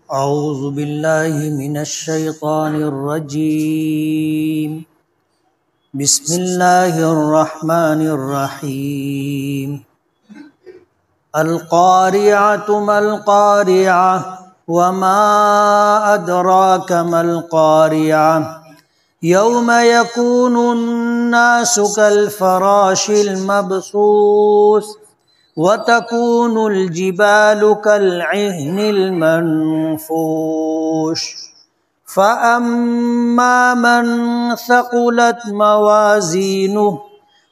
اعوذ باللہ من الشیطان الرجیم بسم اللہ الرحمن الرحیم القارعۃ ما القارعۃ وما ادراک ما القارعۃ یوم یکون الناس کالفراش المبثوث وَتَكُونُ الْجِبَالُ كَالْعِهْنِ الْمَنفُوشِ فَأَمَّا مَنْ ثَقُلَتْ مَوَازِينُهُ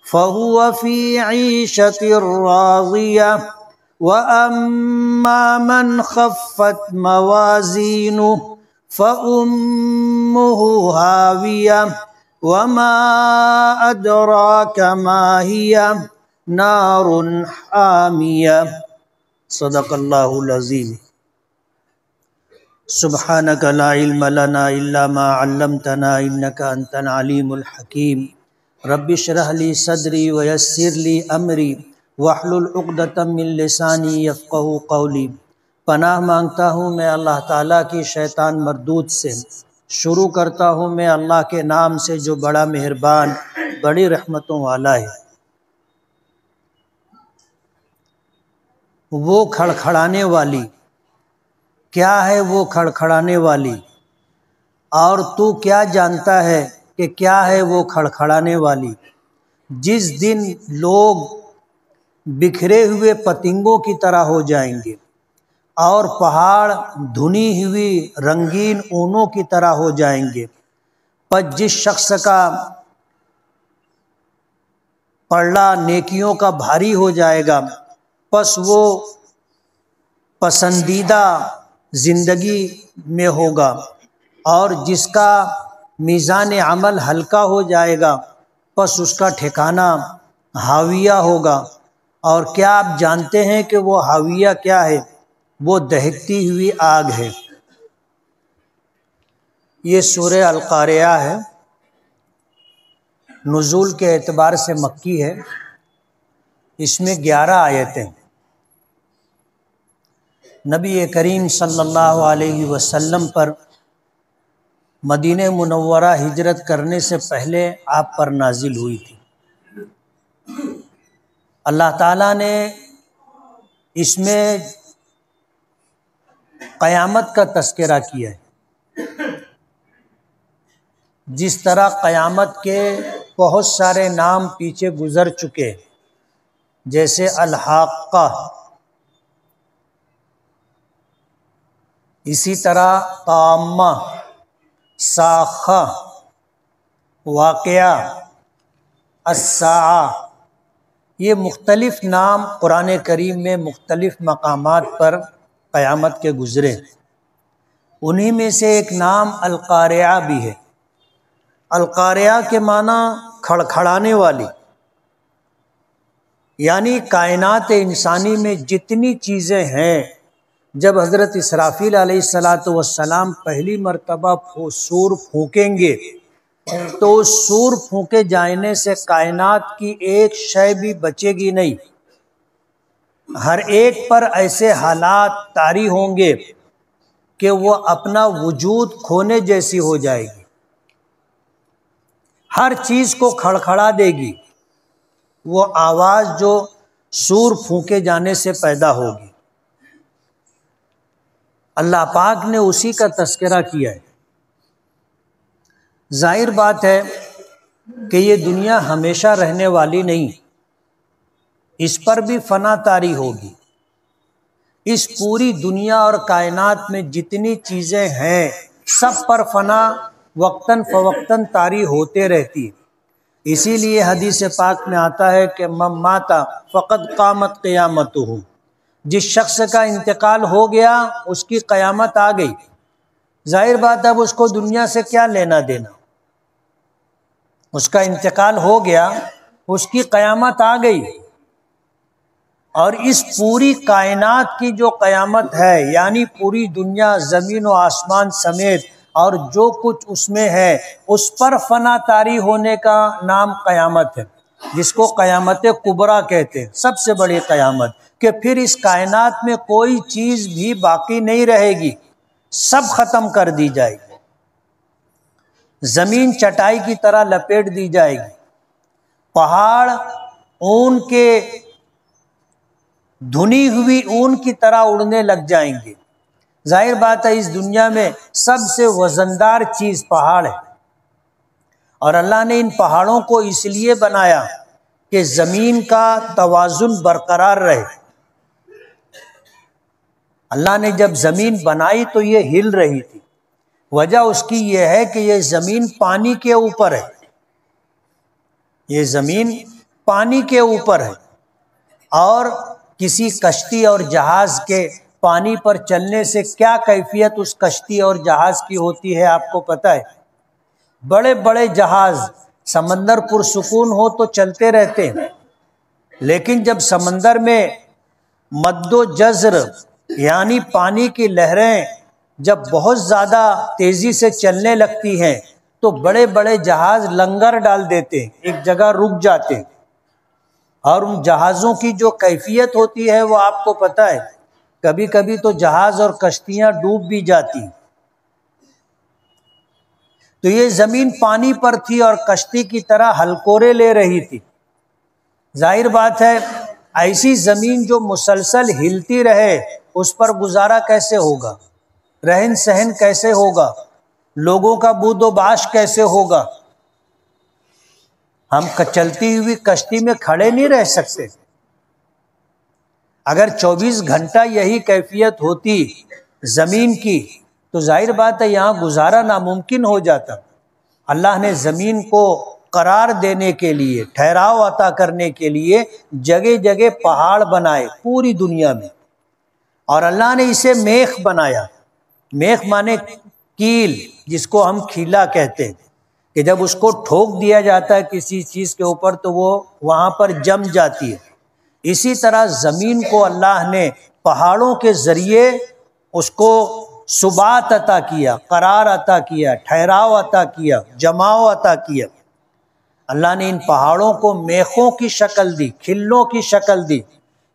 فَهُوَ فِي عِيشَةٍ رَاضِيَةٍ وَأَمَّا مَنْ خَفَّتْ مَوَازِينُهُ فَأُمُّهُ هَاوِيَةٌ وَمَا أَدْرَاكَ مَا هِيَهْ نار حامیہ۔ صدق اللہ العظیم۔ سبحانک لا علم لنا الا ما علمتنا انک انت العلیم الحکیم۔ رب اشرح لی صدری ویسر لی امری واحلل عقدۃ من لسانی یفقہوا قولی۔ پناہ مانگتا ہوں میں اللہ تعالیٰ کی شیطان مردود سے۔ شروع کرتا ہوں میں اللہ کے نام سے جو بڑا مہربان بڑی رحمتوں والا ہے۔ وہ کھڑکھڑانے والی، کیا ہے وہ کھڑکھڑانے والی؟ اور تو کیا جانتا ہے کہ کیا ہے وہ کھڑکھڑانے والی؟ جس دن لوگ بکھرے ہوئے پتنگوں کی طرح ہو جائیں گے اور پہاڑ دھنی ہوئی رنگین اونوں کی طرح ہو جائیں گے، پس جس شخص کا پلڑا نیکیوں کا بھاری ہو جائے گا پس وہ پسندیدہ زندگی میں ہوگا، اور جس کا میزان عمل ہلکا ہو جائے گا پس اس کا ٹھکانہ ہاویہ ہوگا۔ اور کیا آپ جانتے ہیں کہ وہ ہاویہ کیا ہے؟ وہ دہکتی ہوئی آگ ہے۔ یہ سورہ القارعہ ہے، نزول کے اعتبار سے مکی ہے، اس میں 11 آیتیں۔ نبی کریم صلی اللہ علیہ وسلم پر مدینہ منورہ ہجرت کرنے سے پہلے آپ پر نازل ہوئی تھی۔ اللہ تعالیٰ نے اس میں قیامت کا تذکرہ کیا ہے۔ جس طرح قیامت کے بہت سارے نام پیچھے گزر چکے، جیسے الحاقہ، اسی طرح طامہ، ساخہ، واقعہ، الساعہ، یہ مختلف نام قرآن کریم میں مختلف مقامات پر قیامت کے گزرے۔ انہی میں سے ایک نام القارعہ بھی ہے۔ القارعہ کے معنی کھڑکھڑانے والی، یعنی کائنات انسانی میں جتنی چیزیں ہیں، جب حضرت اسرافیل علیہ السلام پہلی مرتبہ سور پھونکیں گے تو سور پھونکے جانے سے کائنات کی ایک شے بھی بچے گی نہیں۔ ہر ایک پر ایسے حالات طاری ہوں گے کہ وہ اپنا وجود کھونے جیسی ہو جائے گی، ہر چیز کو کھڑکھڑا دے گی وہ آواز جو سور پھونکے جانے سے پیدا ہوگی۔ اللہ پاک نے اسی کا تذکرہ کیا ہے۔ ظاہر بات ہے کہ یہ دنیا ہمیشہ رہنے والی نہیں، اس پر بھی فنا طاری ہوگی۔ اس پوری دنیا اور کائنات میں جتنی چیزیں ہیں سب پر فنا وقتاً فوقتاً طاری ہوتے رہتی۔ اسی لیے حدیث پاک میں آتا ہے کہ من مات فقد قامت قیامتہ، جس شخص کا انتقال ہو گیا اس کی قیامت آ گئی۔ ظاہر بات اب اس کو دنیا سے کیا لینا دینا، اس کا انتقال ہو گیا، اس کی قیامت آ گئی۔ اور اس پوری کائنات کی جو قیامت ہے، یعنی پوری دنیا زمین و آسمان سمیت اور جو کچھ اس میں ہے، اس پر فنا طاری ہونے کا نام قیامت ہے، جس کو قیامت کبریٰ کہتے ہیں، سب سے بڑی قیامت، کہ پھر اس کائنات میں کوئی چیز بھی باقی نہیں رہے گی، سب ختم کر دی جائے گی، زمین چٹائی کی طرح لپیٹ دی جائے گی، پہاڑ اون کے دھنی ہوئی اون کی طرح اڑنے لگ جائیں گے۔ ظاہر بات ہے اس دنیا میں سب سے وزندار چیز پہاڑ ہے، اور اللہ نے ان پہاڑوں کو اس لیے بنایا کہ زمین کا توازن برقرار رہے۔ اللہ نے جب زمین بنائی تو یہ ہل رہی تھی، وجہ اس کی یہ ہے کہ یہ زمین پانی کے اوپر ہے، یہ زمین پانی کے اوپر ہے، اور کسی کشتی اور جہاز کے پانی پر چلنے سے کیا کیفیت اس کشتی اور جہاز کی ہوتی ہے آپ کو پتہ ہے؟ بڑے بڑے جہاز سمندر پرسکون ہو تو چلتے رہتے ہیں، لیکن جب سمندر میں مد و جزر یعنی پانی کی لہریں جب بہت زیادہ تیزی سے چلنے لگتی ہیں تو بڑے بڑے جہاز لنگر ڈال دیتے ہیں، ایک جگہ رک جاتے ہیں، اور ان جہازوں کی جو کیفیت ہوتی ہے وہ آپ کو پتہ ہے، کبھی کبھی تو جہاز اور کشتیاں ڈوب بھی جاتی ہیں۔ تو یہ زمین پانی پر تھی اور کشتی کی طرح ہلکورے لے رہی تھی۔ ظاہر بات ہے ایسی زمین جو مسلسل ہلتی رہے اس پر گزارا کیسے ہوگا، رہن سہن کیسے ہوگا، لوگوں کا بود و باش کیسے ہوگا؟ ہم چلتی ہوئی کشتی میں کھڑے نہیں رہ سکتے۔ اگر 24 گھنٹہ یہی کیفیت ہوتی زمین کی تو ظاہر بات ہے یہاں گزارا ناممکن ہو جاتا۔ اللہ نے زمین کو قرار دینے کے لیے، ٹھہراؤ عطا کرنے کے لیے جگہ جگہ پہاڑ بنائے پوری دنیا میں، اور اللہ نے اسے میخ بنایا۔ میخ مانے کیل، جس کو ہم کھیلا کہتے ہیں، کہ جب اس کو ٹھوک دیا جاتا ہے کسی چیز کے اوپر تو وہ وہاں پر جم جاتی ہے۔ اسی طرح زمین کو اللہ نے پہاڑوں کے ذریعے اس کو ثبات عطا کیا، قرار عطا کیا، ٹھہراؤ عطا کیا، جماؤ عطا کیا۔ اللہ نے ان پہاڑوں کو میخوں کی شکل دی، کھلوں کی شکل دی،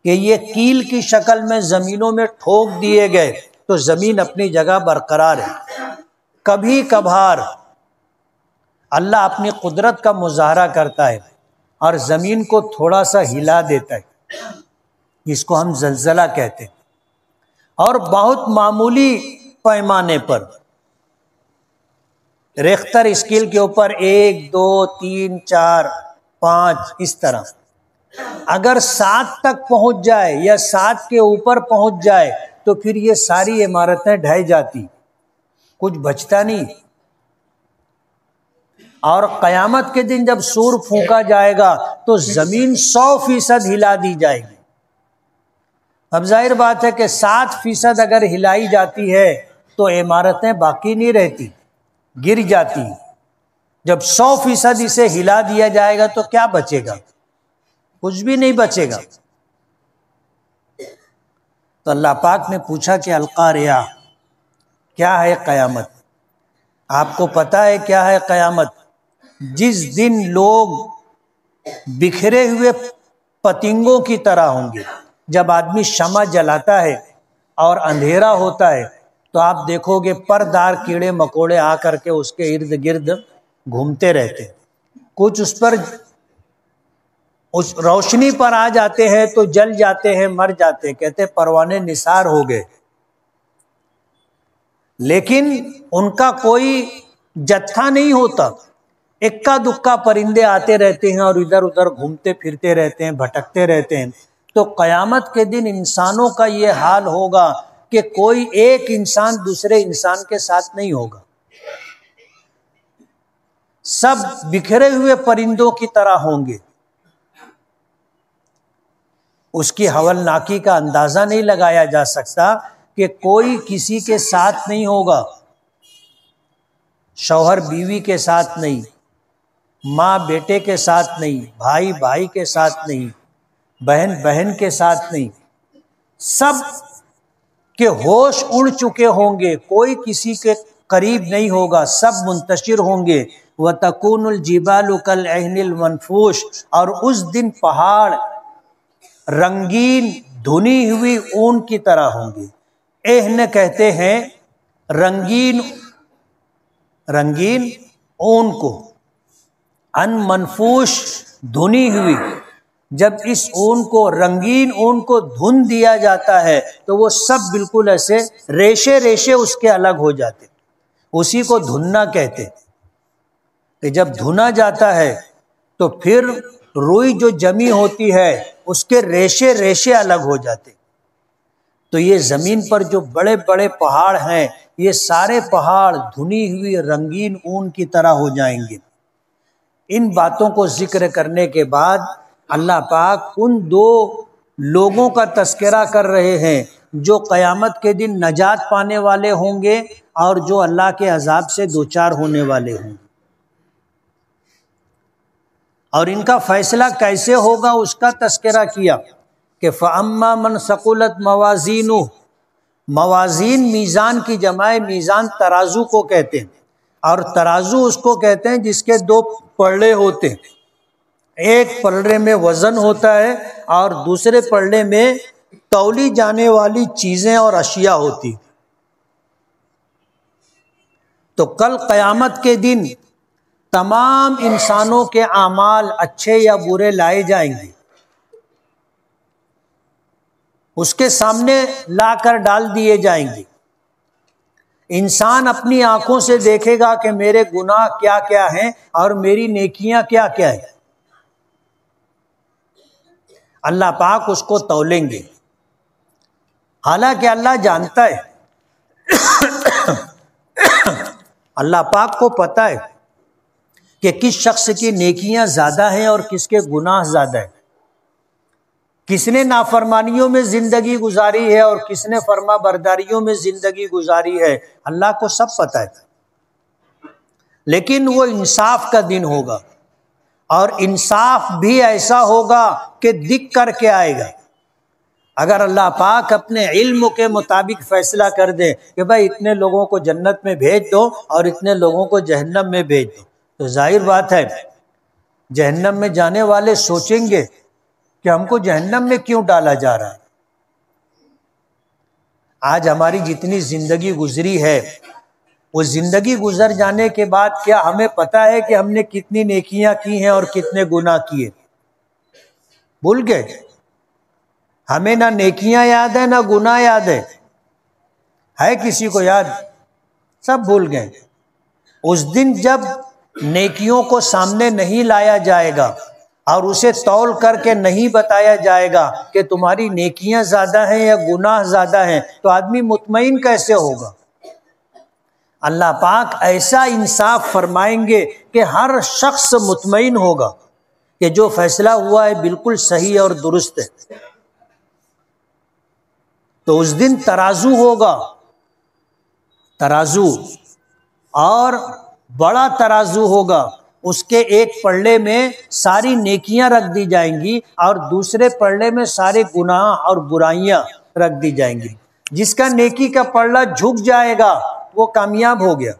کہ یہ کیل کی شکل میں زمینوں میں ٹھوک دیے گئے تو زمین اپنی جگہ برقرار ہے۔ کبھی کبھار اللہ اپنی قدرت کا مظاہرہ کرتا ہے اور زمین کو تھوڑا سا ہلا دیتا ہے، جس کو ہم زلزلہ کہتے ہیں، اور بہت معمولی پیمانے پر ریختر اسکیل کے اوپر 1 2 3 4 5 اس طرح اگر 7 تک پہنچ جائے یا 7 کے اوپر پہنچ جائے تو پھر یہ ساری عمارتیں ڈھہ جاتی، کچھ بچتا نہیں۔ اور قیامت کے دن جب سور پھونکا جائے گا تو زمین 100% ہلا دی جائے گی۔ اب ظاہر بات ہے کہ 7% اگر ہلائی جاتی ہے تو عمارتیں باقی نہیں رہتی، گر جاتی۔ جب 100% اسے ہلا دیا جائے گا تو کیا بچے گا؟ کچھ بھی نہیں بچے گا۔ تو اللہ پاک نے پوچھا کہ القاریہ کیا ہے قیامت؟ آپ کو پتہ ہے کیا ہے قیامت؟ جس دن لوگ بکھرے ہوئے پتنگوں کی طرح ہوں گے۔ جب آدمی شمع جلاتا ہے اور اندھیرا ہوتا ہے تو آپ دیکھو گے پردار کیڑے مکوڑے آ کر کے اس کے ارد گرد گھومتے رہتے، کچھ اس پر اس روشنی پر آ جاتے ہیں تو جل جاتے ہیں، مر جاتے ہیں، کہتے پروانے نثار ہو گئے، لیکن ان کا کوئی جتھا نہیں ہوتا، اکا دکا پرندے آتے رہتے ہیں اور ادھر ادھر گھومتے پھرتے رہتے ہیں، بھٹکتے رہتے ہیں۔ تو قیامت کے دن انسانوں کا یہ حال ہوگا کہ کوئی ایک انسان دوسرے انسان کے ساتھ نہیں ہوگا، سب بکھرے ہوئے پرندوں کی طرح ہوں گے۔ اس کی ہولناکی کا اندازہ نہیں لگایا جا سکتا کہ کوئی کسی کے ساتھ نہیں ہوگا، شوہر بیوی کے ساتھ نہیں، ماں بیٹے کے ساتھ نہیں، بھائی بھائی کے ساتھ نہیں، بہن بہن کے ساتھ نہیں، سب کے ہوش اڑ چکے ہوں گے، کوئی کسی کے قریب نہیں ہوگا، سب منتشر ہوں گے۔ وَتَكُونُ الْجِبَالُ كَالْعِهْنِ الْمَنْفُوشِ، اور اس دن پہاڑ رنگین دھنی ہوئی اون کی طرح ہوں گے۔ اہن کہتے ہیں رنگین اون کو، ان منفوش دھنی ہوئی، جب اس اون کو رنگین اون کو دھن دیا جاتا ہے تو وہ سب بالکل ایسے ریشے ریشے اس کے الگ ہو جاتے، اسی کو دھننا کہتے کہ جب دھنا جاتا ہے تو پھر روئی جو جمی ہوتی ہے اس کے ریشے ریشے الگ ہو جاتے۔ تو یہ زمین پر جو بڑے بڑے پہاڑ ہیں یہ سارے پہاڑ دھنی ہوئی رنگین اون کی طرح ہو جائیں گے۔ ان باتوں کو ذکر کرنے کے بعد اللہ پاک ان دو لوگوں کا تذکرہ کر رہے ہیں جو قیامت کے دن نجات پانے والے ہوں گے اور جو اللہ کے عذاب سے دوچار ہونے والے ہوں گے، اور ان کا فیصلہ کیسے ہوگا اس کا تذکرہ کیا کہ فَأَمَّا مَنْ ثَقُلَتْ مَوَازِينُهُ، موازین میزان کی جمع میزان ترازو کو کہتے ہیں، اور ترازو اس کو کہتے ہیں جس کے دو پلڑے ہوتے ہیں، ایک پلڑے میں وزن ہوتا ہے اور دوسرے پلڑے میں تولی جانے والی چیزیں اور اشیاء ہوتی۔ تو کل قیامت کے دن تمام انسانوں کے اعمال اچھے یا برے لائے جائیں گے، اس کے سامنے لا کر ڈال دیے جائیں گے۔ انسان اپنی آنکھوں سے دیکھے گا کہ میرے گناہ کیا کیا ہیں اور میری نیکیاں کیا کیا ہیں، اللہ پاک اس کو تولیں گے۔ حالانکہ اللہ جانتا ہے، اللہ پاک کو پتہ ہے کہ کس شخص کی نیکیاں زیادہ ہیں اور کس کے گناہ زیادہ ہیں، کس نے نافرمانیوں میں زندگی گزاری ہے اور کس نے فرما برداریوں میں زندگی گزاری ہے، اللہ کو سب پتہ ہے۔ لیکن وہ انصاف کا دن ہوگا، اور انصاف بھی ایسا ہوگا کہ دکھ کر کے آئے گا۔ اگر اللہ پاک اپنے علم کے مطابق فیصلہ کر دے کہ بھائی اتنے لوگوں کو جنت میں بھیج دو اور اتنے لوگوں کو جہنم میں بھیج دو، تو ظاہر بات ہے جہنم میں جانے والے سوچیں گے کہ ہم کو جہنم میں کیوں ڈالا جا رہا ہے۔ آج ہماری جتنی زندگی گزری ہے وہ زندگی گزر جانے کے بعد کیا ہمیں پتہ ہے کہ ہم نے کتنی نیکیاں کی ہیں اور کتنے گناہ کیے؟ بھول گئے؟ ہمیں نہ نیکیاں یاد ہے نہ گناہ یاد ہے کسی کو یاد؟ سب بھول گئے۔ اس دن جب نیکیوں کو سامنے نہیں لایا جائے گا اور اسے تول کر کے نہیں بتایا جائے گا کہ تمہاری نیکیاں زیادہ ہیں یا گناہ زیادہ ہیں، تو آدمی مطمئن کیسے ہوگا؟ اللہ پاک ایسا انصاف فرمائیں گے کہ ہر شخص مطمئن ہوگا کہ جو فیصلہ ہوا ہے بالکل صحیح اور درست ہے۔ تو اس دن ترازو ہوگا، ترازو، اور بڑا ترازو ہوگا، اس کے ایک پلڑے میں ساری نیکیاں رکھ دی جائیں گی اور دوسرے پلڑے میں سارے گناہ اور برائیاں رکھ دی جائیں گی۔ جس کا نیکی کا پلڑا جھک جائے گا وہ کامیاب ہو گیا۔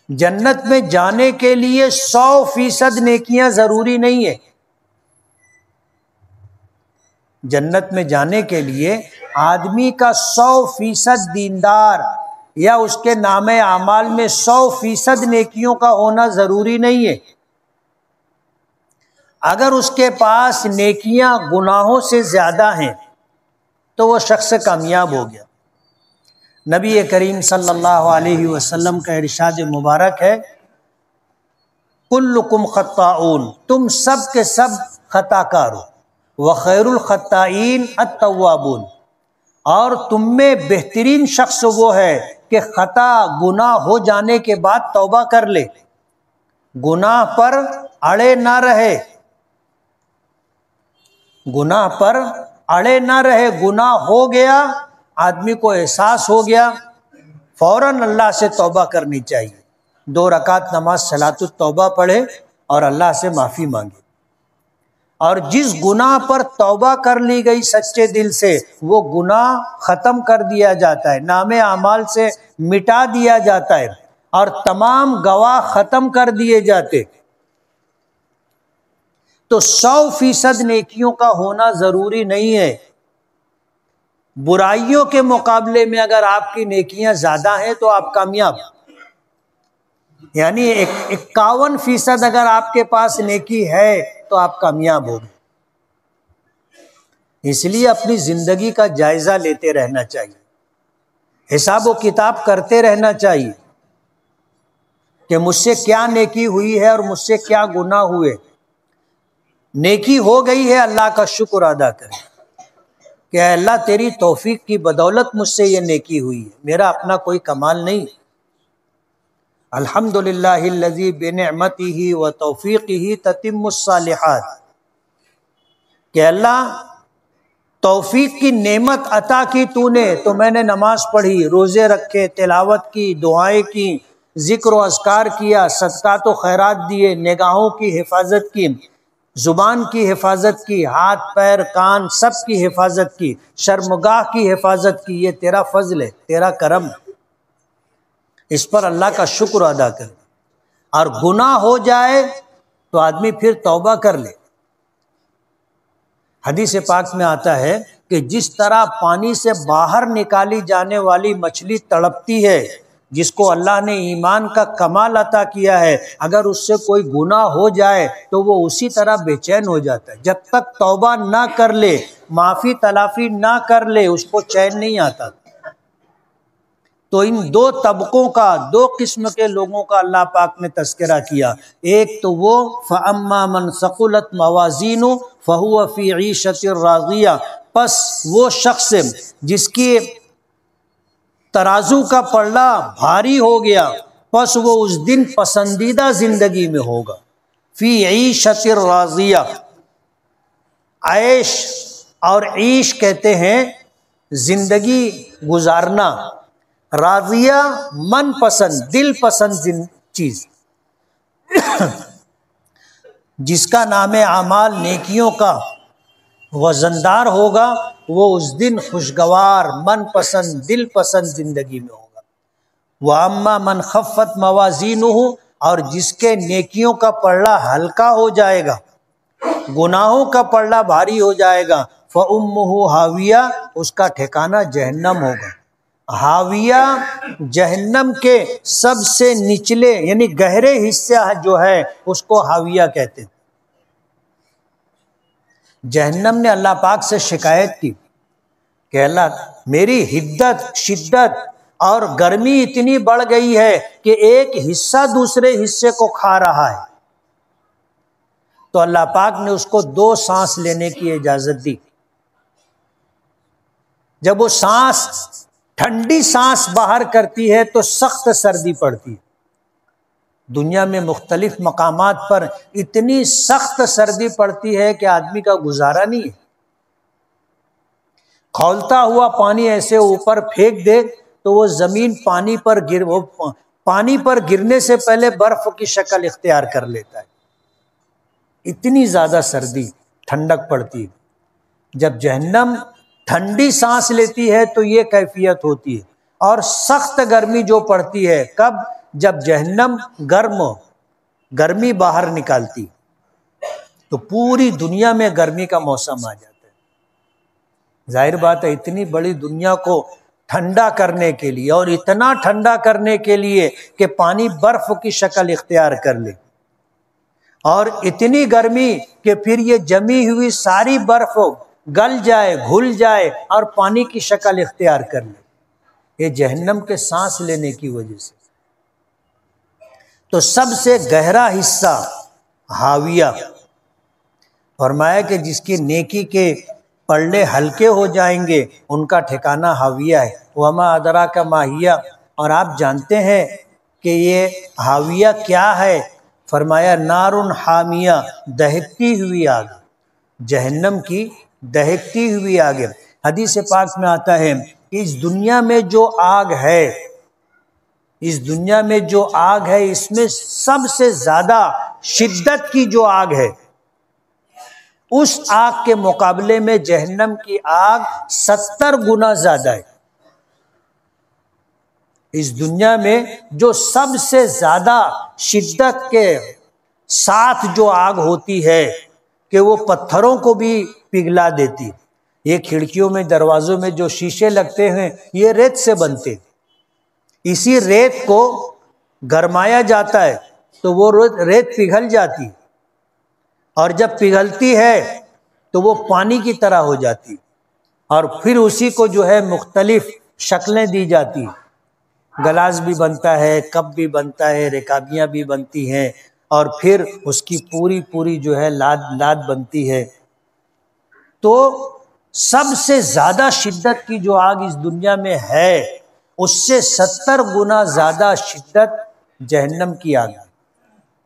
جنت میں جانے کے لیے 100% نیکیاں ضروری نہیں ہے۔ جنت میں جانے کے لیے آدمی کا 100% دیندار یا اس کے نام اعمال میں 100% نیکیوں کا ہونا ضروری نہیں ہے۔ اگر اس کے پاس نیکیاں گناہوں سے زیادہ ہیں تو وہ شخص کامیاب ہو گیا۔ نبی کریم صلی اللہ علیہ وسلم کا ارشاد مبارک ہے، کلکم خطاؤن، تم سب کے سب خطا کار ہو، وخیر الخطائین التوابون، اور تم میں بہترین شخص وہ ہے کہ خطا گناہ ہو جانے کے بعد توبہ کر لے، گناہ پر اڑے نہ رہے، گناہ پر اڑے نہ رہے۔ گناہ ہو گیا، آدمی کو احساس ہو گیا، فوراً اللہ سے توبہ کرنی چاہیے، 2 رکعت نماز صلاۃ التوبہ پڑھے اور اللہ سے معافی مانگے۔ اور جس گناہ پر توبہ کر لی گئی سچے دل سے، وہ گناہ ختم کر دیا جاتا ہے، نام اعمال سے مٹا دیا جاتا ہے اور تمام گواہ ختم کر دیے جاتے۔ تو 100% نیکیوں کا ہونا ضروری نہیں ہے۔ برائیوں کے مقابلے میں اگر آپ کی نیکیاں زیادہ ہیں تو آپ کامیاب، یعنی 51% اگر آپ کے پاس نیکی ہے تو آپ کامیاب ہو گئے۔ اس لیے اپنی زندگی کا جائزہ لیتے رہنا چاہیے، حساب و کتاب کرتے رہنا چاہیے کہ مجھ سے کیا نیکی ہوئی ہے اور مجھ سے کیا گناہ ہوئے۔ نیکی ہو گئی ہے، اللہ کا شکر ادا کریں کہ اے اللہ تیری توفیق کی بدولت مجھ سے یہ نیکی ہوئی ہے، میرا اپنا کوئی کمال نہیں۔ الحمدللہ الذی بنعمتہ و توفیقہ تتم الصالحات، کہ اللہ توفیق کی نعمت عطا کی تو نے تو میں نے نماز پڑھی، روزے رکھے، تلاوت کی، دعائیں کی، ذکر و اذکار کیا، صدقات و خیرات دیے، نگاہوں کی حفاظت کی، زبان کی حفاظت کی، ہاتھ پیر کان سب کی حفاظت کی، شرمگاہ کی حفاظت کی۔ یہ تیرا فضل ہے، تیرا کرم ہے، اس پر اللہ کا شکر ادا کر۔ اور گناہ ہو جائے تو آدمی پھر توبہ کر لے۔ حدیث پاک میں آتا ہے کہ جس طرح پانی سے باہر نکالی جانے والی مچھلی تڑپتی ہے، جس کو اللہ نے ایمان کا کمال عطا کیا ہے، اگر اس سے کوئی گناہ ہو جائے تو وہ اسی طرح بے چین ہو جاتا ہے۔ جب تک توبہ نہ کر لے، معافی تلافی نہ کر لے، اس کو چین نہیں آتا۔ تو ان دو طبقوں کا، دو قسم کے لوگوں کا اللہ پاک نے تذکرہ کیا۔ ایک تو وہ فَأَمَّا مَنْ ثَقُلَتْ مَوَازِينُهُ فَهُوَ فِي عِيشَةٍ رَاضِيَةٍ، پس وہ شخص جس کی ترازو کا پلڑا بھاری ہو گیا، پس وہ اس دن پسندیدہ زندگی میں ہوگا۔ فی عیشۃ راضیہ، عیش اور عیش کہتے ہیں زندگی گزارنا، راضیہ من پسند، دل پسند چیز، جس کا نام اعمال نیکیوں کا وزندار ہوگا وہ اس دن خوشگوار، من پسند، دل پسند زندگی میں ہوگا۔ وَأَمَّا مَنْ خَفَّتْ مَوَازِينُهُ، اور جس کے نیکیوں کا پلڑا ہلکا ہو جائے گا، گناہوں کا پلڑا بھاری ہو جائے گا، فَأُمُّهُ ہاویہ، اس کا ٹھکانہ جہنم ہوگا۔ ہاویہ جہنم کے سب سے نچلے یعنی گہرے حصہ جو ہے اس کو ہاویہ کہتے ہیں۔ جہنم نے اللہ پاک سے شکایت کی کہ اللہ میری حدت، شدت اور گرمی اتنی بڑھ گئی ہے کہ ایک حصہ دوسرے حصے کو کھا رہا ہے۔ تو اللہ پاک نے اس کو 2 سانس لینے کی اجازت دی۔ جب وہ سانس، ٹھنڈی سانس باہر کرتی ہے تو سخت سردی پڑتی ہے۔ دنیا میں مختلف مقامات پر اتنی سخت سردی پڑتی ہے کہ آدمی کا گزارا نہیں ہے۔ کھولتا ہوا پانی ایسے اوپر پھینک دے تو وہ زمین پانی پر گرنے سے پہلے برف کی شکل اختیار کر لیتا ہے۔ اتنی زیادہ سردی، ٹھنڈک پڑتی ہے۔ جب جہنم ٹھنڈی سانس لیتی ہے تو یہ کیفیت ہوتی ہے، اور سخت گرمی جو پڑتی ہے کب؟ جب جہنم گرمی باہر نکالتی، تو پوری دنیا میں گرمی کا موسم آ جاتا ہے۔ ظاہر بات ہے اتنی بڑی دنیا کو ٹھنڈا کرنے کے لیے، اور اتنا ٹھنڈا کرنے کے لیے کہ پانی برف کی شکل اختیار کر لے، اور اتنی گرمی کہ پھر یہ جمی ہوئی ساری برف گل جائے، گھل جائے اور پانی کی شکل اختیار کر لے، یہ جہنم کے سانس لینے کی وجہ سے۔ تو سب سے گہرا حصہ ہاویہ، فرمایا کہ جس کی نیکی کے پلڑے ہلکے ہو جائیں گے ان کا ٹھکانہ ہاویہ ہے۔ وما ادراک ما ہیہ، اور آپ جانتے ہیں کہ یہ ہاویہ کیا ہے؟ فرمایا نار حامیہ، دہکتی ہوئی آگ، جہنم کی دہکتی ہوئی آگ۔ حدیث پاک میں آتا ہے کہ اس دنیا میں جو آگ ہے، اس دنیا میں جو آگ ہے، اس میں سب سے زیادہ شدت کی جو آگ ہے، اس آگ کے مقابلے میں جہنم کی آگ 70 گنا زیادہ ہے۔ اس دنیا میں جو سب سے زیادہ شدت کے ساتھ جو آگ ہوتی ہے کہ وہ پتھروں کو بھی پگھلا دیتی، یہ کھڑکیوں میں دروازوں میں جو شیشے لگتے ہیں یہ ریت سے بنتے ہیں. اسی ریت کو گرمایا جاتا ہے تو وہ ریت پگھل جاتی ہے، اور جب پگھلتی ہے تو وہ پانی کی طرح ہو جاتی، اور پھر اسی کو جو ہے مختلف شکلیں دی جاتی ہیں. گلاس بھی بنتا ہے، کپ بھی بنتا ہے، رکابیاں بھی بنتی ہیں، اور پھر اس کی پوری جو ہے لاد بنتی ہے. تو سب سے زیادہ شدت کی جو آگ اس دنیا میں ہے اس سے 70 گنا زیادہ شدت جہنم کی آگ ہے.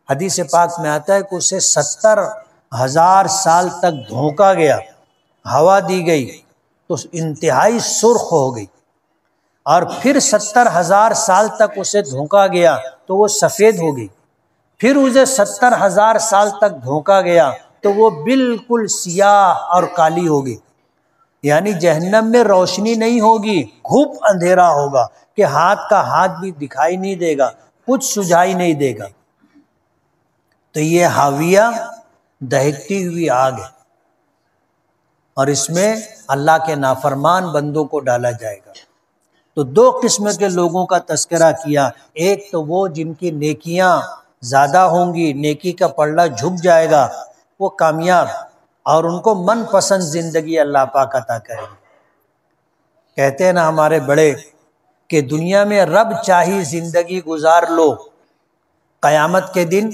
حدیث پاک میں آتا ہے کہ اسے 70,000 سال تک دھونکا گیا، ہوا دی گئی تو انتہائی سرخ ہو گئی، اور پھر 70,000 سال تک اسے دھونکا گیا تو وہ سفید ہو گئی، پھر اسے 70,000 سال تک دھونکا گیا تو وہ بالکل سیاہ اور کالی ہو گئی. یعنی جہنم میں روشنی نہیں ہوگی، گھوپ اندھیرا ہوگا کہ ہاتھ کا ہاتھ بھی دکھائی نہیں دے گا، کچھ سجھائی نہیں دے گا. تو یہ حاویہ دہکتی ہوئی آگ ہے، اور اس میں اللہ کے نافرمان بندوں کو ڈالا جائے گا. تو 2 قسم کے لوگوں کا تذکرہ کیا. ایک تو وہ جن کی نیکیاں زیادہ ہوں گی، نیکی کا پلڑا جھک جائے گا، وہ کامیاب، اور ان کو من پسند زندگی اللہ پاک عطا کرے گا. کہتے ہیں نا ہمارے بڑے کہ دنیا میں رب چاہی زندگی گزار لو، قیامت کے دن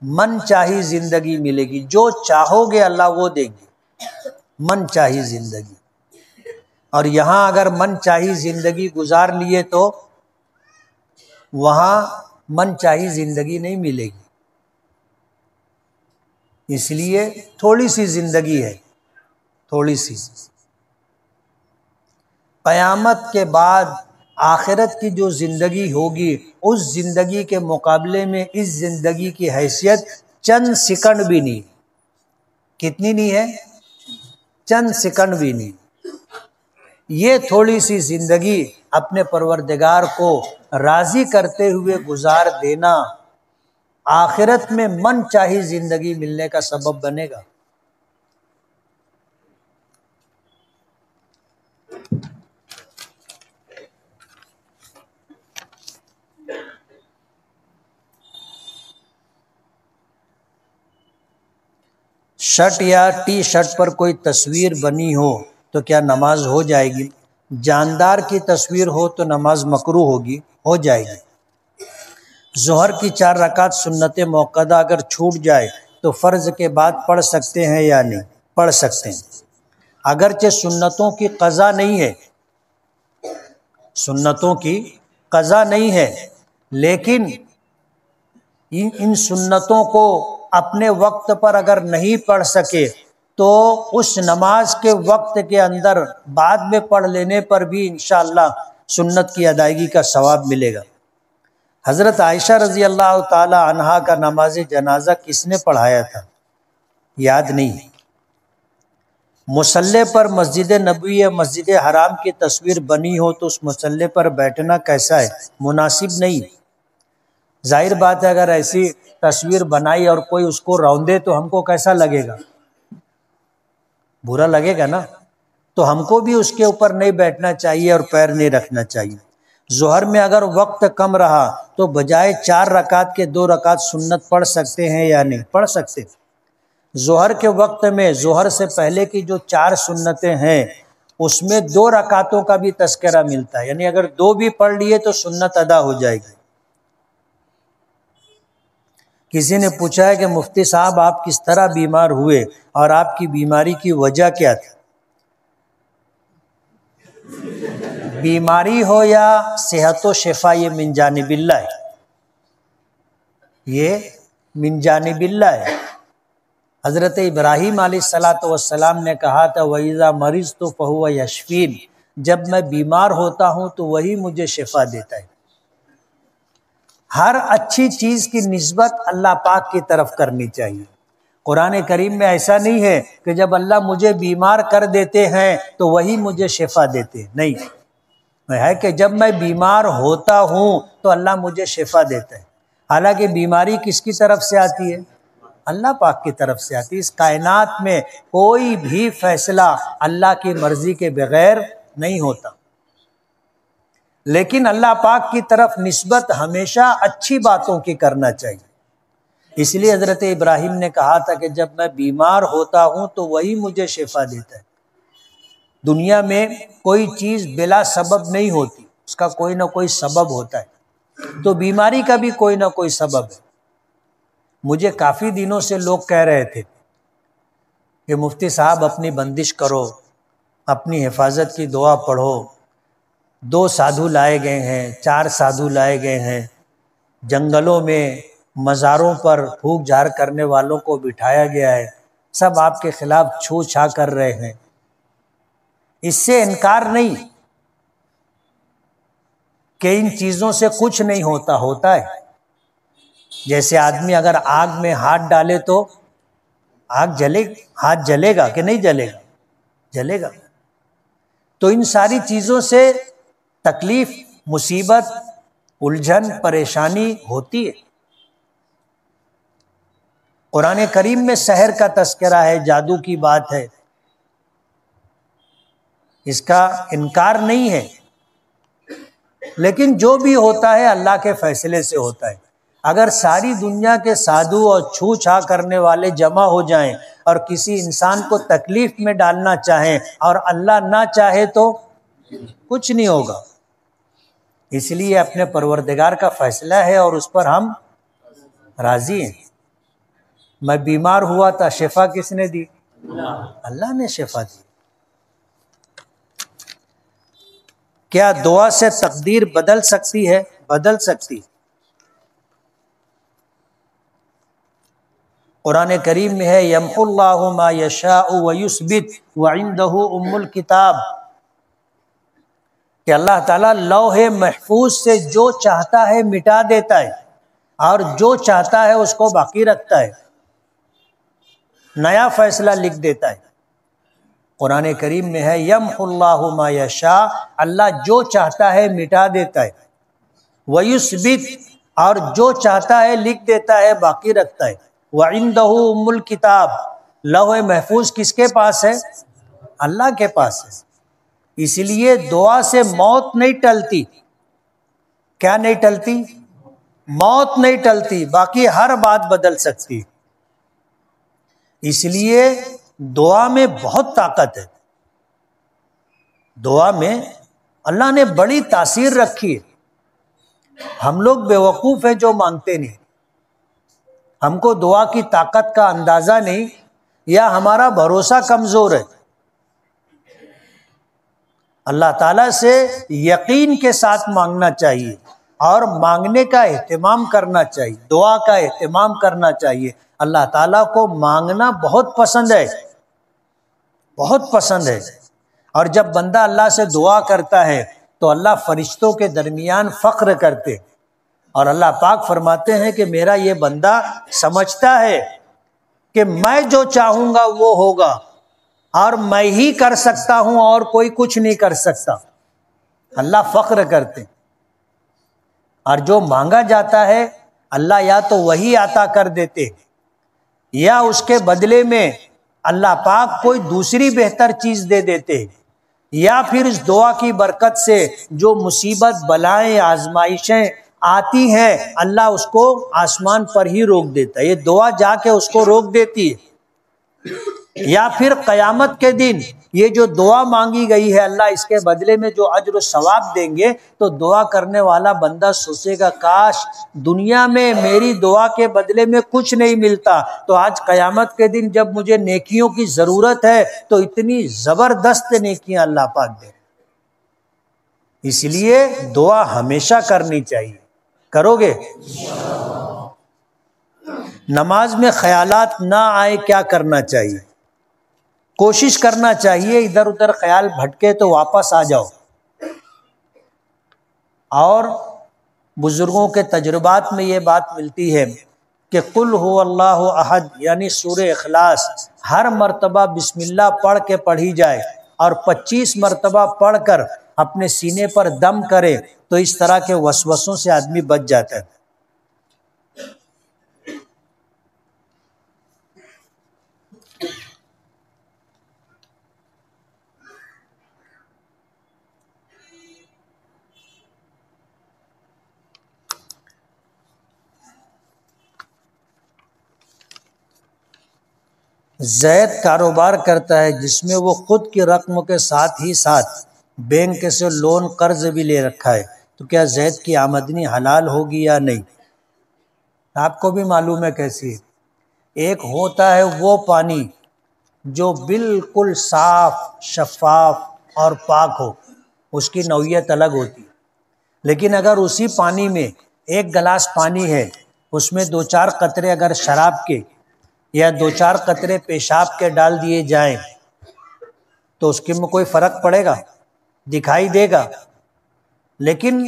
من چاہی زندگی ملے گی. جو چاہو گے اللہ وہ دیں گے، من چاہی زندگی. اور یہاں اگر من چاہی زندگی گزار لیے تو وہاں من چاہی زندگی نہیں ملے گی. اس لیے تھوڑی سی زندگی ہے، تھوڑی سی. قیامت کے بعد آخرت کی جو زندگی ہوگی اس زندگی کے مقابلے میں اس زندگی کی حیثیت چند سیکنڈ بھی نہیں. کتنی نہیں ہے؟ چند سیکنڈ بھی نہیں. یہ تھوڑی سی زندگی اپنے پروردگار کو راضی کرتے ہوئے گزار دینا آخرت میں من چاہی زندگی ملنے کا سبب بنے گا. شرٹ یا ٹی شرٹ پر کوئی تصویر بنی ہو تو کیا نماز ہو جائے گی؟ جاندار کی تصویر ہو تو نماز مکروہ ہوگی، ہو جائے گی. ظہر کی 4 رکعت سنت موقدہ اگر چھوٹ جائے تو فرض کے بعد پڑھ سکتے ہیں یا نہیں؟ پڑھ سکتے ہیں. اگرچہ سنتوں کی قضا نہیں ہے، سنتوں کی قضا نہیں ہے، لیکن ان سنتوں کو اپنے وقت پر اگر نہیں پڑھ سکے تو اس نماز کے وقت کے اندر بعد میں پڑھ لینے پر بھی انشاءاللہ سنت کی ادائیگی کا ثواب ملے گا. حضرت عائشہ رضی اللہ تعالی عنہا کا نماز جنازہ کس نے پڑھایا تھا؟ یاد نہیں. مصلی پر مسجد نبوی یا مسجد حرام کی تصویر بنی ہو تو اس مصلی پر بیٹھنا کیسا ہے؟ مناسب نہیں. ظاہر بات ہے اگر ایسی تصویر بنائی اور کوئی اس کو روندے تو ہم کو کیسا لگے گا؟ برا لگے گا نا. تو ہم کو بھی اس کے اوپر نہیں بیٹھنا چاہیے اور پیر نہیں رکھنا چاہیے. ظہر میں اگر وقت کم رہا تو بجائے 4 رکعت کے 2 رکعت سنت پڑھ سکتے ہیں یا نہیں؟ پڑھ سکتے. ظہر کے وقت میں ظہر سے پہلے کی جو 4 سنتیں ہیں اس میں 2 رکعتوں کا بھی تذکرہ ملتا ہے، یعنی اگر 2 بھی پڑھ لیے تو سنت ادا ہو جائے گی. کسی نے پوچھا ہے کہ مفتی صاحب آپ کس طرح بیمار ہوئے اور آپ کی بیماری کی وجہ کیا تھی؟ بیماری ہو یا صحت و شفا یہ من جانب اللہ ہے، یہ من جانب اللہ ہے. حضرت ابراہیم علیہ السلام نے کہا تھا وَإِذَا مَرِضْتُ فَهُوَ يَشْفِينِ، جب میں بیمار ہوتا ہوں تو وہی مجھے شفا دیتا ہے. ہر اچھی چیز کی نسبت اللہ پاک کی طرف کرنی چاہیے. قرآن کریم میں ایسا نہیں ہے کہ جب اللہ مجھے بیمار کر دیتے ہیں تو وہی مجھے شفا دیتے ہیں، نہیں ہے کہ جب میں بیمار ہوتا ہوں تو اللہ مجھے شفا دیتا ہے. حالانکہ بیماری کس کی طرف سے آتی ہے؟ اللہ پاک کی طرف سے آتی ہے۔ اس کائنات میں کوئی بھی فیصلہ اللہ کی مرضی کے بغیر نہیں ہوتا، لیکن اللہ پاک کی طرف نسبت ہمیشہ اچھی باتوں کی کرنا چاہیے۔ اس لیے حضرت ابراہیم نے کہا تھا کہ جب میں بیمار ہوتا ہوں تو وہی مجھے شفا دیتا ہے۔ دنیا میں کوئی چیز بلا سبب نہیں ہوتی، اس کا کوئی نہ کوئی سبب ہوتا ہے، تو بیماری کا بھی کوئی نہ کوئی سبب ہے۔ مجھے کافی دنوں سے لوگ کہہ رہے تھے کہ مفتی صاحب اپنی بندش کرو، اپنی حفاظت کی دعا پڑھو۔ 2 سادھو لائے گئے ہیں، 4 سادھو لائے گئے ہیں، جنگلوں میں مزاروں پر پھونک جھاڑ کرنے والوں کو بٹھایا گیا ہے، سب آپ کے خلاف چھو چھا کر رہے ہیں۔ اس سے انکار نہیں کہ ان چیزوں سے کچھ نہیں ہوتا، ہوتا ہے۔ جیسے آدمی اگر آگ میں ہاتھ ڈالے تو ہاتھ جلے گا کہ نہیں جلے گا؟ جلے گا۔ تو ان ساری چیزوں سے تکلیف، مصیبت، الجھن، پریشانی ہوتی ہے۔ قرآن کریم میں سحر کا تذکرہ ہے، جادو کی بات ہے، اس کا انکار نہیں ہے، لیکن جو بھی ہوتا ہے اللہ کے فیصلے سے ہوتا ہے۔ اگر ساری دنیا کے سادھو اور چھو چھا کرنے والے جمع ہو جائیں اور کسی انسان کو تکلیف میں ڈالنا چاہیں اور اللہ نہ چاہے تو کچھ نہیں ہوگا۔ اس لیے اپنے پروردگار کا فیصلہ ہے اور اس پر ہم راضی ہیں۔ میں بیمار ہوا تھا، شفا کس نے دی؟ اللہ نے شفا دی۔ کیا دعا سے تقدیر بدل سکتی ہے؟ بدل سکتی۔ قرآن کریم میں ہے یمحو اللہ ما یشاء ویثبت وعندہ ام الکتاب، کہ اللہ تعالیٰ لوح محفوظ سے جو چاہتا ہے مٹا دیتا ہے اور جو چاہتا ہے اس کو باقی رکھتا ہے، نیا فیصلہ لکھ دیتا ہے۔ قرآن کریم میں ہے یمحو اللہ ما یشاء، اللہ جو چاہتا ہے مٹا دیتا ہے، ویثبت، اور جو چاہتا ہے لکھ دیتا ہے، باقی رکھتا ہے۔ وعندہ ام الکتاب، لوح محفوظ کس کے پاس ہے؟ اللہ کے پاس ہے۔ اس لیے دعا سے موت نہیں ٹلتی۔ کیا نہیں ٹلتی؟ موت نہیں ٹلتی، باقی ہر بات بدل سکتی۔ اس لیے دعا میں بہت طاقت ہے، دعا میں اللہ نے بڑی تاثیر رکھی ہے۔ ہم لوگ بیوقوف ہیں جو مانگتے نہیں، ہم کو دعا کی طاقت کا اندازہ نہیں، یا ہمارا بھروسہ کمزور ہے۔ اللہ تعالیٰ سے یقین کے ساتھ مانگنا چاہیے اور مانگنے کا اہتمام کرنا چاہیے، دعا کا اہتمام کرنا چاہیے۔ اللہ تعالیٰ کو مانگنا بہت پسند ہے، بہت پسند ہے۔ اور جب بندہ اللہ سے دعا کرتا ہے تو اللہ فرشتوں کے درمیان فخر کرتے، اور اللہ پاک فرماتے ہیں کہ میرا یہ بندہ سمجھتا ہے کہ میں جو چاہوں گا وہ ہوگا، اور میں ہی کر سکتا ہوں اور کوئی کچھ نہیں کر سکتا۔ اللہ فخر کرتے، اور جو مانگا جاتا ہے اللہ یا تو وہی عطا کر دیتے، یا اس کے بدلے میں اللہ پاک کوئی دوسری بہتر چیز دے دیتے، یا پھر اس دعا کی برکت سے جو مصیبت، بلائیں، آزمائشیں آتی ہیں اللہ اس کو آسمان پر ہی روک دیتا ہے، یہ دعا جا کے اس کو روک دیتی ہے۔ یا پھر قیامت کے دن یہ جو دعا مانگی گئی ہے اللہ اس کے بدلے میں جو اجر و ثواب دیں گے، تو دعا کرنے والا بندہ سوچے گا کاش دنیا میں میری دعا کے بدلے میں کچھ نہیں ملتا، تو آج قیامت کے دن جب مجھے نیکیوں کی ضرورت ہے تو اتنی زبردست نیکیاں اللہ پاک دے۔ اس لیے دعا ہمیشہ کرنی چاہیے۔ کرو گے؟ نماز میں خیالات نہ آئے کیا کرنا چاہیے؟ کوشش کرنا چاہیے ادھر ادھر خیال بھٹکے تو واپس آ جاؤ، اور بزرگوں کے تجربات میں یہ بات ملتی ہے کہ قل هو اللہ احد یعنی سورہ اخلاص ہر مرتبہ بسم اللہ پڑھ کے پڑھی جائے اور 25 مرتبہ پڑھ کر اپنے سینے پر دم کرے تو اس طرح کے وسوسوں سے آدمی بچ جاتا ہے۔ زید کاروبار کرتا ہے جس میں وہ خود کی رقم کے ساتھ ہی ساتھ بینک سے لون قرض بھی لے رکھا ہے، تو کیا زید کی آمدنی حلال ہوگی یا نہیں؟ آپ کو بھی معلوم ہے کیسی ہے۔ ایک ہوتا ہے وہ پانی جو بالکل صاف شفاف اور پاک ہو، اس کی نوعیت الگ ہوتی ہے، لیکن اگر اسی پانی میں ایک گلاس پانی ہے، اس میں 2-4 قطرے اگر شراب کے یا 2-4 قطرے پیشاب کے ڈال دیے جائیں تو اس کے میں کوئی فرق پڑے گا؟ دکھائی دے گا، لیکن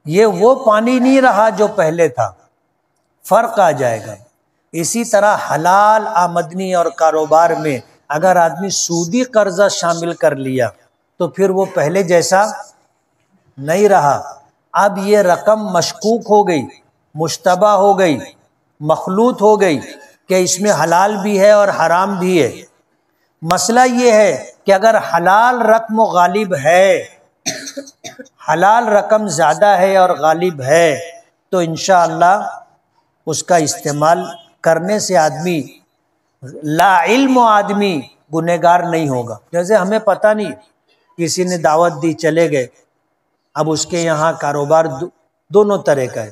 یہ وہ پانی نہیں رہا جو پہلے تھا، فرق آ جائے گا۔ اسی طرح حلال آمدنی اور کاروبار میں اگر آدمی سودی قرضہ شامل کر لیا تو پھر وہ پہلے جیسا نہیں رہا، اب یہ رقم مشکوک ہو گئی، مشتبہ ہو گئی، مخلوط ہو گئی کہ اس میں حلال بھی ہے اور حرام بھی ہے۔ مسئلہ یہ ہے کہ اگر حلال رقم غالب ہے، حلال رقم زیادہ ہے اور غالب ہے تو انشاءاللہ اس کا استعمال کرنے سے آدمی لا علم آدمی گنہگار نہیں ہوگا۔ جیسے ہمیں پتہ نہیں، کسی نے دعوت دی چلے گئے، اب اس کے یہاں کاروبار دونوں طرح کا ہے،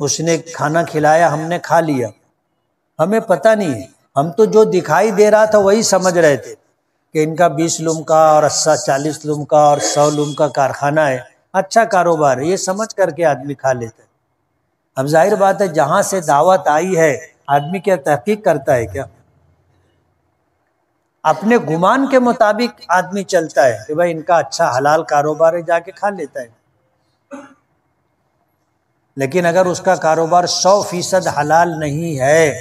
اس نے کھانا کھلایا، ہم نے کھا لیا، ہمیں پتہ نہیں ہے، ہم تو جو دکھائی دے رہا تھا وہی سمجھ رہے تھے کہ ان کا 20 لوم کا اور 40 لوم کا اور 100 لوم کا کارخانہ ہے، اچھا کاروبار ہے، یہ سمجھ کر کے آدمی کھا لیتا ہے۔ اب ظاہر بات ہے جہاں سے دعوت آئی ہے آدمی کیا تحقیق کرتا ہے کیا؟ اپنے گمان کے مطابق آدمی چلتا ہے کہ بھائی ان کا اچھا حلال کاروبار ہے، جا کے کھا لیتا ہے۔ لیکن اگر اس کا کاروبار 100% حلال نہیں ہے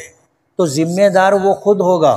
تو ذمہ دار وہ خود ہوگا۔